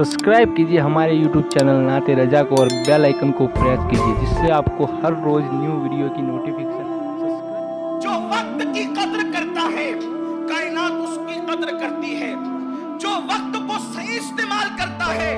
Subscribe कीजिए हमारे YouTube channel नाते रजा को और बेल आइकन को प्रेस कीजिए जिससे आपको हर रोज न्यू वीडियो की नोटिफिकेशन। जो वक्त की कद्र करता है कायनात उसकी कद्र करती है। जो वक्त को सही इस्तेमाल करता है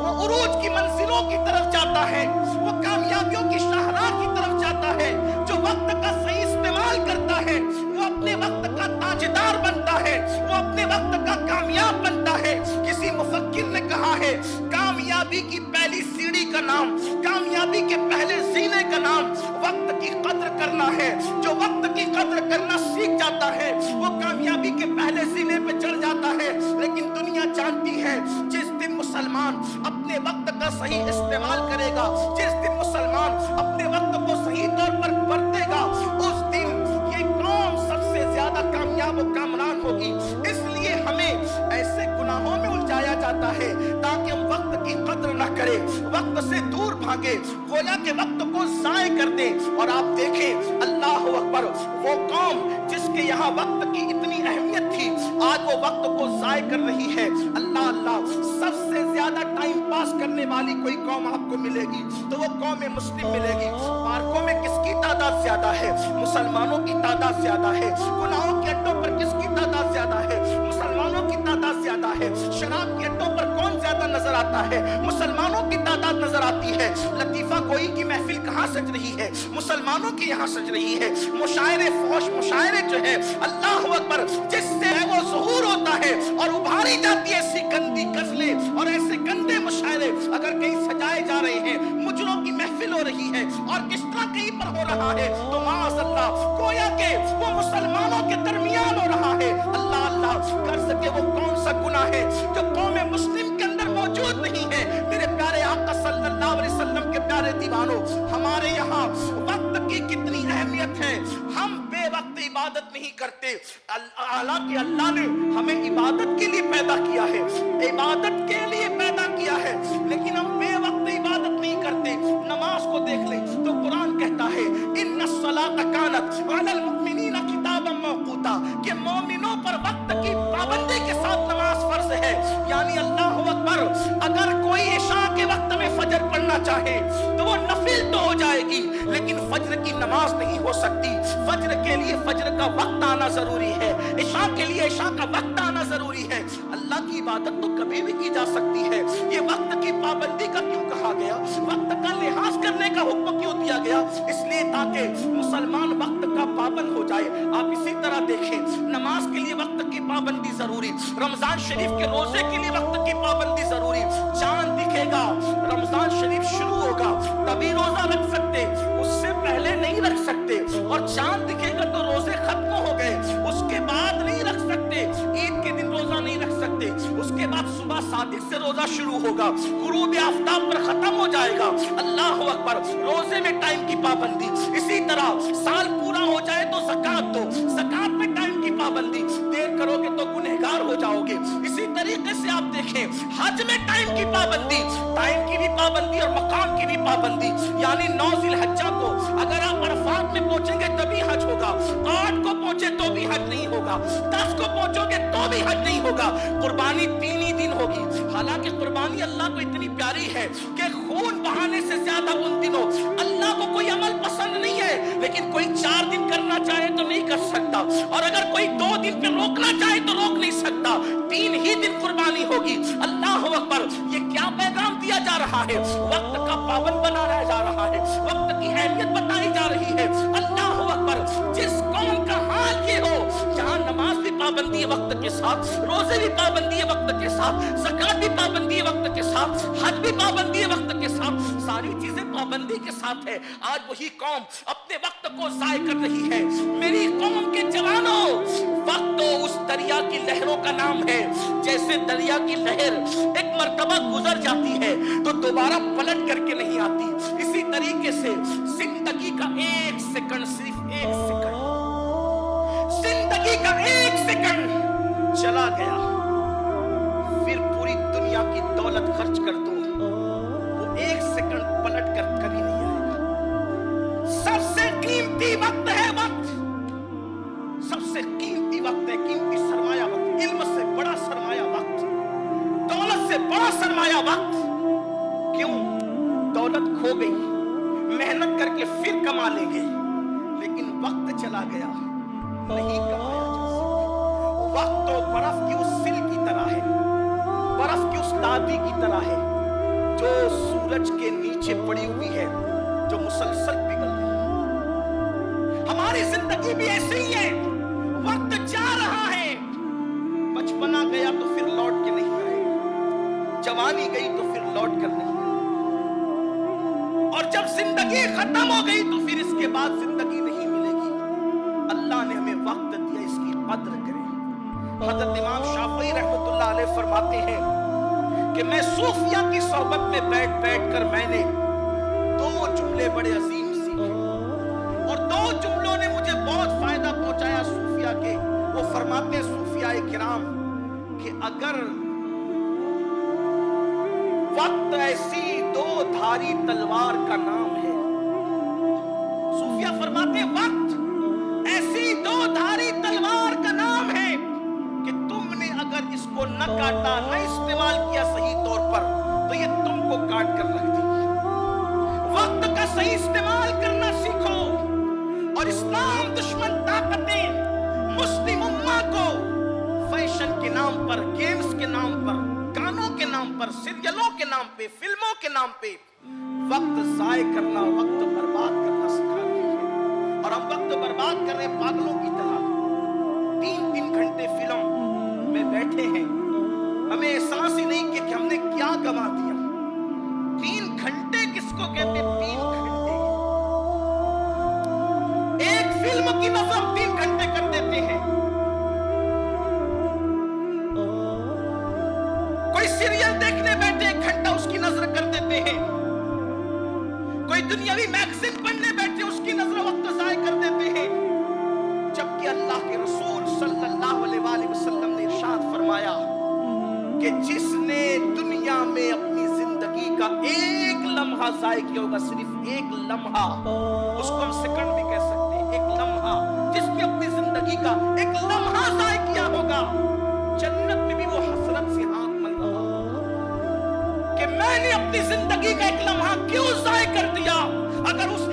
वो उरूज की मंजिलों की तरफ जाता है, वो कामयाबियों की शाहराह की तरफ जाता है। जो वक्त का सही इस्तेमाल करता है वो अपने वक्त का ताजदार बनता है, वो अपने वक्त का कामयाब बनता है। किसी मुफक्किर ने कहा है कामयाबी की पहली सीढ़ी का नाम, कामयाबी के पहले जीने का नाम वक्त की कद्र करना है। जो वक्त की कद्र करना सीख जाता है वो कामयाबी के पहले जीने पे चढ़ जाता है। लेकिन दुनिया जानती है जिस दिन मुसलमान अपने वक्त का सही इस्तेमाल करेगा, जिस दिन मुसलमान अपने वक्त को सही तौर पर बरतेगा, उस दिन ये कौम सबसे ज्यादा कामयाब और कामरान होगी। इसलिए हमें ऐसे गुनाहों में उलझाया जाता है ताकि हम वक्त की कद्र न करें, वक्त से दूर भागे, गोया के वक्त को जाय कर दें। और आप देखें अल्लाह अकबर, वो कौम जिसके यहाँ वक्त की इतनी अहमियत थी आज वो वक्त को जाय कर रही है। अल्लाह अल्लाह, सबसे ज्यादा टाइम पास करने वाली कोई कौम आपको मिलेगी तो वो कौम मुस्लिम मिलेगी। पार्कों में किसकी तादाद ज्यादा है? मुसलमानों की तादाद ज्यादा है। गुनाहों के अड्डों पर किसकी तादाद ज्यादा है? मुसलमानों की तादाद ज्यादा है। शराब के अड्डों पर कौन ज्यादा नजर आता है? मुसलमानों की तादाद नजर आती है। लतीफा गोई की महफिल कहाँ सज रही है? मुसलमानों की यहाँ सज रही है। मुशायरे फौश मुशायरे जो है अल्लाह अकबर, जिससे है वो ज़ुहूर होता है और उभारी जाती है ऐसी गंदी गजलें और ऐसे गंदे मुशायरे। अगर कहीं सजाए जा रहे हैं, मुजरों की महफिल हो रही है और किस्सा कहीं पर हो रहा है तो माअल्लाह गोया के वो मुसलमानों के दरमियान हो रहा है। अल्लाह अल्लाह, कर सके वो कौन सा गुनाह है जो कौम मुस्लिम के अंदर मौजूद नहीं है। मेरे प्यारे आका सल्लल्लाहु अलैहि वसल्लम के प्यारे दीवानों, हमारे यहाँ वक्त की कितनी अहमियत है। हम बेवक्त इबादत नहीं करते, हालांकि अल्लाह ने हमें इबादत के लिए पैदा किया है, इबादत के लिए पैदा किया है, लेकिन हम बेवक्त इबादत नहीं करते। नमाज को देख ले तो कुरान कहता है इन्नस्सलात कानत अलल मुमिनीना किताबन मौकूता, कि मोमिनों पर वक्त की पाबंदी के साथ नमाज फर्ज है। यानी अल्लाह अकबर, अगर कोई इशा के वक्त में फजर पढ़ना चाहे तो वो नफिल तो हो जाएगी लेकिन फजर की नमाज नहीं हो सकती। फजर के लिए फजर का वक्त आना जरूरी है, इशा के लिए इशा का वक्त आना जरूरी है। अल्लाह की इबादत तो कभी भी की जा सकती है। ये वक्त की पाबंदी का क्यों कहा गया? वक्त का लिहाज करने का हुक्म क्यों दिया गया? इसलिए ताकि मुसलमान वक्त का पाबंद हो जाए। आप इसी तरह देखें, नमाज के लिए वक्त की पाबंदी जरूरी, रमजान शरीफ के रोजे के लिए वक्त की पाबंदी जरूरी। चांद दिखेगा, रमजान शरीफ शुरू होगा तभी रोजा रख सकते, उससे पहले नहीं रख सकते। और चांद दिखेगा तो रोजे खत्म हो गए, उसके बाद नहीं रख सकते। ईद के दिन रोजा नहीं रख सकते, उसके बाद सुबह सादिक से रोजा शुरू होगा, गुरूब आफ्ताब पर खत्म हो जाएगा। अल्लाह अकबर, रोजे में टाइम की पाबंदी। इसी तरह साल पूरा हो जाए तो ज़कात दो, ज़कात में टाइम की पाबंदी, देर करोगे तो गुनहगार हो जाओगे। इसी तरीके से आप देखें हज में टाइम की पाबंदी, टाइम की भी पाबंदी और मकाम की भी पाबंदी। यानी 9 ज़िलहज्जा को अगर आप अरफात में पहुंचेंगे तभी हज होगा, 8 को पहुंचे तो भी हज नहीं होगा, 10 को पहुंचोगे तो भी हज नहीं होगा। कुर्बानी 3 ही दिन होगी। हालांकि कुर्बानी अल्लाह को इतनी प्यारी है कि खून बहाने से ज्यादा उन दिनों अल्लाह को कोई अमल पसंद नहीं है। लेकिन कोई 4 दिन करना चाहे तो नहीं कर सकता, और अगर कोई 2 दिन पे रोकना चाहे तो रोक नहीं सकता। 3 ही दिन कुर्बानी होगी। अल्लाह अकबर, ये क्या पैगाम दिया जा रहा है? वक्त का पाबंद बनाया जा रहा है, वक्त की अहमियत बताई जा रही है। अल्लाह अकबर, जिस कौम का हाल ये हो जहां नमाज भी पाबंदी है वक्त के साथ, रोजे भी पाबंदी है वक्त के साथ, ज़कात भी पाबंदी है वक्त के साथ, हज भी पाबंदी है वक्त के साथ, सारी चीजें पाबंदी के साथ है। आज वही कौम अपने वक्त को जाय कर रही है। मेरी कौम के जवानों, वक्त तो उस दरिया की लहरों का नाम है। जैसे दरिया की लहर एक मर्तबा गुजर जाती है तो दोबारा पलट करके नहीं आती, इसी तरीके से जिंदगी का 1 सेकंड, सिर्फ 1 सेकंड, जिंदगी का 1 सेकंड चला गया, फिर पूरी दुनिया की दौलत खर्च कर दो, वो 1 सेकंड पलट कर कभी नहीं आएगा। सबसे कीमती वक्त है वक्त, सबसे कीमती वक्त है, कीमती सरमाया वक्त। इल्म से बड़ा सरमाया वक्त, दौलत सबसे बड़ा सरमाया वक्त। क्यों? दौलत खो गई, मेहनत करके फिर कमा लेंगे, लेकिन वक्त चला गया, नहीं कमाया जा सकता। वक्त तो बर्फ की उस सिल की तरह है, बर्फ की उस दादी की तरह है जो सूरज के नीचे पड़ी हुई है, जो मुसलसल पिघल रही है। हमारी जिंदगी भी ऐसे ही है, वक्त जा रहा है। बचपना गया तो फिर लौट के नहीं आएगा, जवानी गई तो फिर लौट कर नहीं आएगा, और जब जिंदगी खत्म हो गई तो फिर इसके बाद जिंदगी नहीं मिलेगी। अल्लाह ने हमें वक्त दिया, इसकी कद्र करें। हजरत इमाम शाफी रहमतुल्लाह अलैह फरमाते हैं कि मैं सूफिया की सोहबत में बैठ कर मैंने 2 जुमले बड़े अजीम सीखे, और 2 जुमलों ने मुझे बहुत फायदा पहुंचाया सूफिया के। वो फरमाते हैं सूफियाए किराम कि अगर वक्त ऐसी 2 धारी तलवार का नाम है, सूफिया फरमाते हैं वक्त ऐसी 2 धारी तलवार का नाम है कि तुमने अगर इसको न काटा, न इस्तेमाल किया सही तौर पर, तो ये तुमको काट कर रख देगी। वक्त का सही इस्तेमाल करना सीखो, और इस्लाम दुश्मन ताकतें मुस्लिम उम्मा को फैशन के नाम पर, गेम्स के नाम पर, गानों के नाम पर, सीरियलों के नाम पे, फिल्मों के नाम पे वक्त जाय करना, वक्त बर्बाद करना सिखा रही है। और हम वक्त बर्बाद कर रहे पागलों की तरह। 3-3 घंटे फिल्म में बैठे हैं, हमें एहसास ही नहीं कि हमने क्या गवा दिया। 3 घंटे किसको कहते? 3 घंटे एक फिल्म की नजर 3 घंटे कर देते हैं। कोई सीरियल देखने बैठे 1 घंटा उसकी नजर कर देते हैं। कोई दुनियावी मैगजीन पढ़ने बैठे उसकी नजर वक्त जाय कर देते हैं। जबकि अल्लाह के रसूल सल्लल्लाहु अलैहि वसल्लम ने इरशाद फरमाया कि जिसने दुनिया में अपनी जिंदगी का 1 लम्हा जाय किया होगा, सिर्फ 1 लम्हा, उसको हम सेकंड भी कह सकते हैं, 1 लम्हा, जिसकी अपनी जिंदगी का 1 लम्हा जाय किया होगा, जन्नत में भी वो हसरत से हाथ मल रहा होगा कि मैंने अपनी जिंदगी का 1 लम्हा क्यों जाय कर दिया। अगर उस